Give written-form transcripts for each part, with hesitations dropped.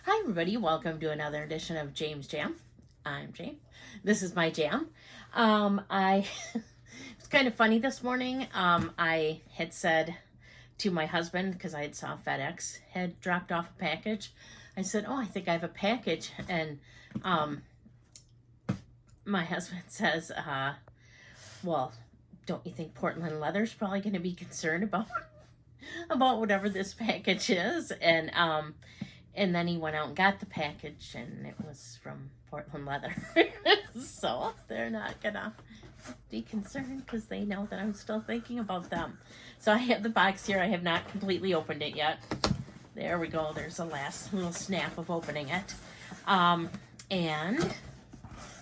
Hi everybody, welcome to another edition of James Jam. I'm Jane. This is my jam. I It's kind of funny this morning. I had said to my husband, because I had saw FedEx had dropped off a package. I said, "Oh, I think I have a package," and my husband says, "Well, don't you think Portland Leather's probably going to be concerned about whatever this package is?" And then he went out and got the package, and it was from Portland Leather. So they're not gonna be concerned because they know that I'm still thinking about them. So I have the box here. I have not completely opened it yet. There we go. There's a last little snap of opening it. And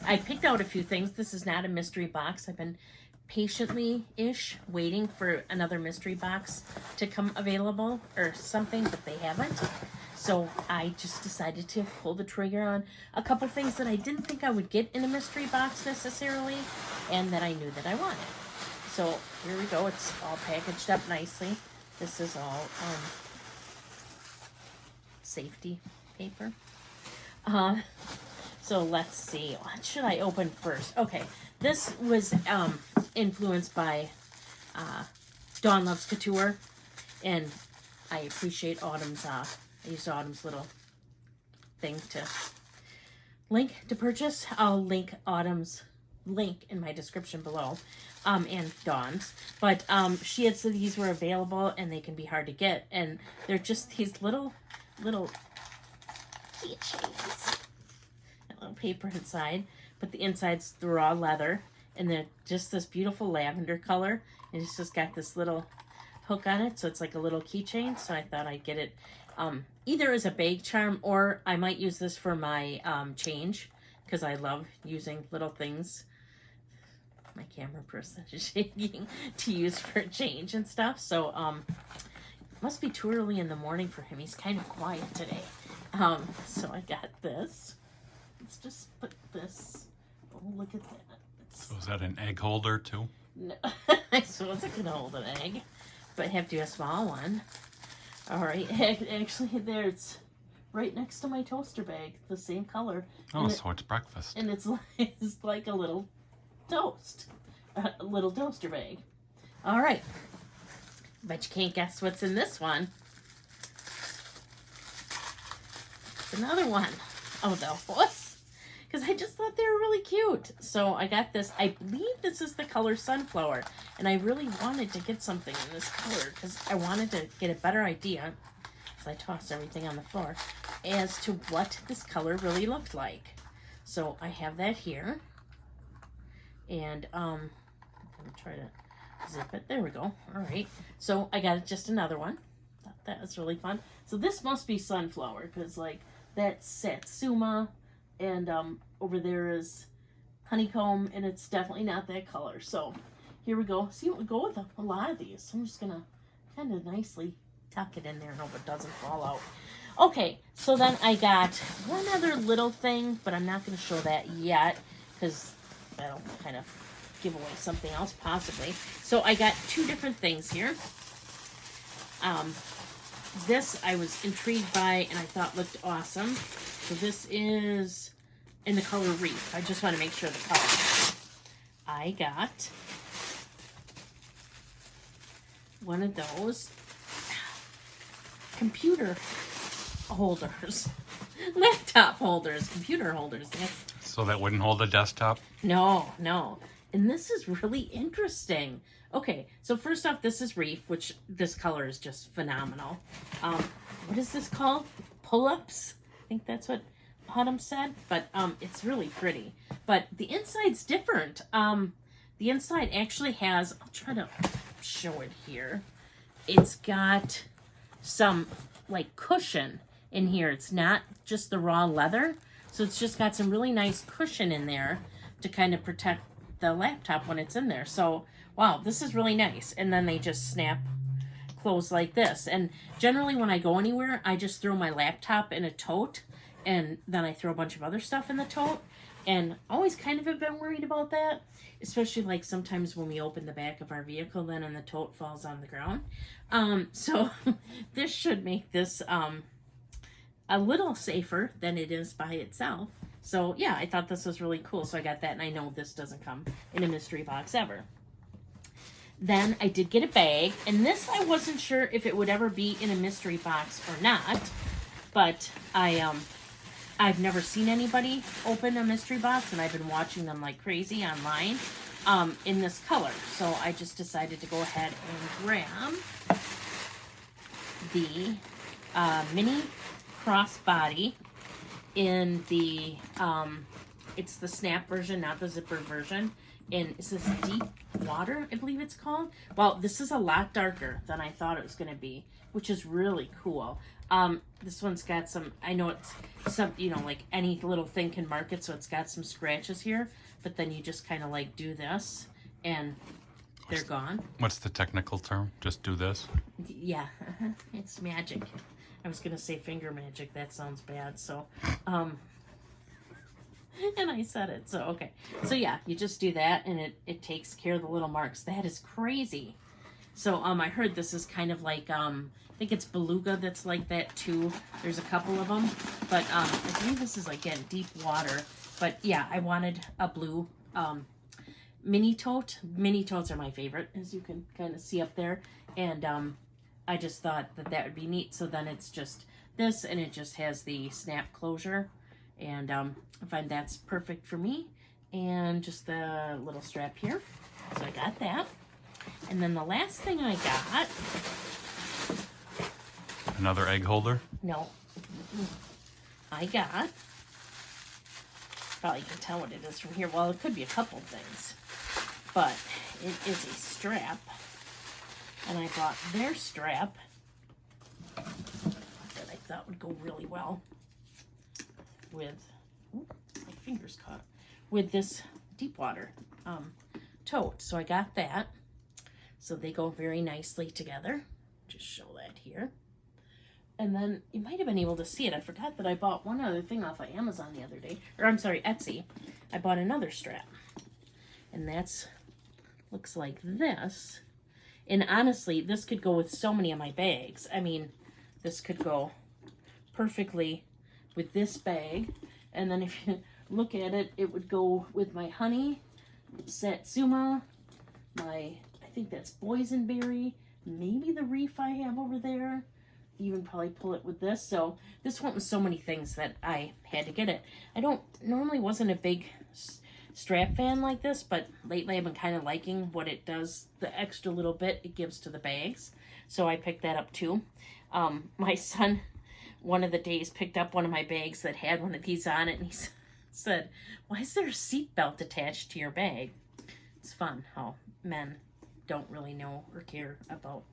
I picked out a few things. This is not a mystery box. I've been patiently-ish waiting for another mystery box to come available or something, but they haven't. So I just decided to pull the trigger on a couple things that I didn't think I would get in a mystery box necessarily, and that I knew that I wanted. So here we go. It's all packaged up nicely. This is all safety paper. So let's see. What should I open first? Okay, this was influenced by Dawn Loves Couture, and I appreciate Autumn's I used Autumn's little thing to link to purchase. I'll link Autumn's link in my description below, and Dawn's. But she had said these were available and they can be hard to get, and they're just these little keychains. A little paper inside, but the inside's the raw leather, and they're just this beautiful lavender color, and it's just got this little hook on it, so it's like a little keychain. So I thought I'd get it either as a bag charm, or I might use this for my change, because I love using little things. My camera person is shaking to use for change and stuff. So it must be too early in the morning for him. He's kind of quiet today. So I got this. Let's just put this. Oh, look at that. So is that an egg holder too? No, I suppose it can hold an egg, but have to be a small one. All right, actually, there it's right next to my toaster bag, the same color. Oh, so it's breakfast. And it's like a little toast, a little toaster bag. All right, bet you can't guess what's in this one. It's another one of those, because I just thought they were really cute. So I got this. I believe this is the color Sunflower, and I really wanted to get something in this color because I wanted to get a better idea, so I tossed everything on the floor, as to what this color really looked like. So I have that here, and I'm gonna try to zip it. There we go. All right, so I got just another one. Thought that was really fun. So this must be Sunflower, because like that's Satsuma, and over there is Honeycomb, and it's definitely not that color. So here we go. See, we go with a lot of these. So I'm just gonna kind of nicely tuck it in there and hope it doesn't fall out. Okay, so then I got one other little thing, but I'm not going to show that yet because that'll kind of give away something else possibly. So I got two different things here. This I was intrigued by and I thought looked awesome. So this is in the color Reef. I just want to make sure the color. I got one of those computer holders, laptop holders, computer holders. Yes. So that wouldn't hold a desktop? No. And this is really interesting. Okay, so first off, this is Reef, which this color is just phenomenal. What is this called? Pull-ups? I think that's what Autumn said, but it's really pretty. But the inside's different. The inside actually has, I'll try to show it here. It's got some like cushion in here. It's not just the raw leather, so it's just got some really nice cushion in there to kind of protect the laptop when it's in there. So wow, this is really nice. And then they just snap closed like this. And generally when I go anywhere, I just throw my laptop in a tote, and then I throw a bunch of other stuff in the tote. And always kind of have been worried about that, especially like sometimes when we open the back of our vehicle then and the tote falls on the ground. So this should make this a little safer than it is by itself. So yeah, I thought this was really cool. So I got that, and I know this doesn't come in a mystery box ever. Then I did get a bag, and this I wasn't sure if it would ever be in a mystery box or not, but I've never seen anybody open a mystery box, and I've been watching them like crazy online in this color. So I just decided to go ahead and grab the mini crossbody in the it's the snap version, not the zipper version. And is this deep water, I believe it's called? Well, this is a lot darker than I thought it was going to be, which is really cool. This one's got some, I know it's some, you know, like any little thing can mark it, so it's got some scratches here, but then you just kind of like do this and they're gone. What's the technical term? Just do this? Yeah, it's magic. I was going to say finger magic. That sounds bad. So, and I said it. So, okay. So yeah, you just do that and it takes care of the little marks. That is crazy. So, I heard this is kind of like, I think it's beluga that's like that too. There's a couple of them, but, I believe this is like, again, deep water. But yeah, I wanted a blue, mini tote. Mini totes are my favorite, as you can kind of see up there. And, I just thought that that would be neat. So then it's just this, and it just has the snap closure. And I find that's perfect for me. And just the little strap here. So I got that. And then the last thing I got... Another egg holder? No. I got... Probably can tell what it is from here. Well, it could be a couple things. But it is a strap. And I bought their strap that I thought would go really well with, my fingers caught, with this deep water tote. So I got that. So they go very nicely together. Just show that here. And then you might have been able to see it. I forgot that I bought one other thing off of Amazon the other day. Or I'm sorry, Etsy. I bought another strap. And that's, looks like this. And honestly, this could go with so many of my bags. I mean, this could go perfectly with this bag. And then if you look at it, it would go with my honey, satsuma, my, I think that's boysenberry, maybe the reef I have over there. Even probably pull it with this. So this went with so many things that I had to get it. I don't, normally wasn't a big strap fan like this, but lately I've been kind of liking what it does, the extra little bit it gives to the bags. So I picked that up too. My son, one of the days, picked up one of my bags that had one of these on it, and he said, "Why is there a seat belt attached to your bag?" It's fun how men don't really know or care about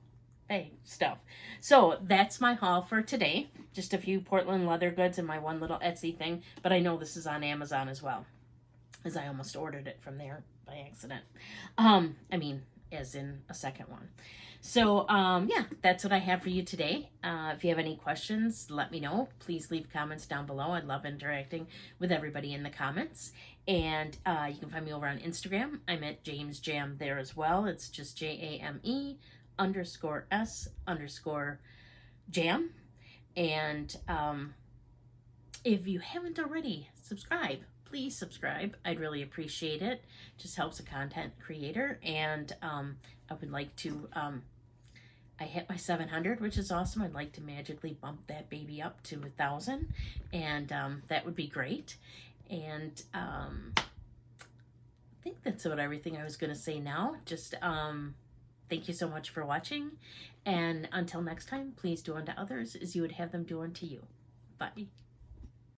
bag stuff. So that's my haul for today. Just a few Portland leather goods and my one little Etsy thing, but I know this is on Amazon as well, as I almost ordered it from there by accident. I mean, as in a second one. So, yeah, that's what I have for you today. If you have any questions, let me know. Please leave comments down below. I love interacting with everybody in the comments. And you can find me over on Instagram. I'm at James Jam there as well. It's just JAME_S_jam. And if you haven't already, subscribe. Please subscribe. I'd really appreciate it. Just helps a content creator. And I would like to, I hit my 700, which is awesome. I'd like to magically bump that baby up to 1,000. And that would be great. And I think that's about everything I was going to say now. Just thank you so much for watching. And until next time, please do unto others as you would have them do unto you. Bye.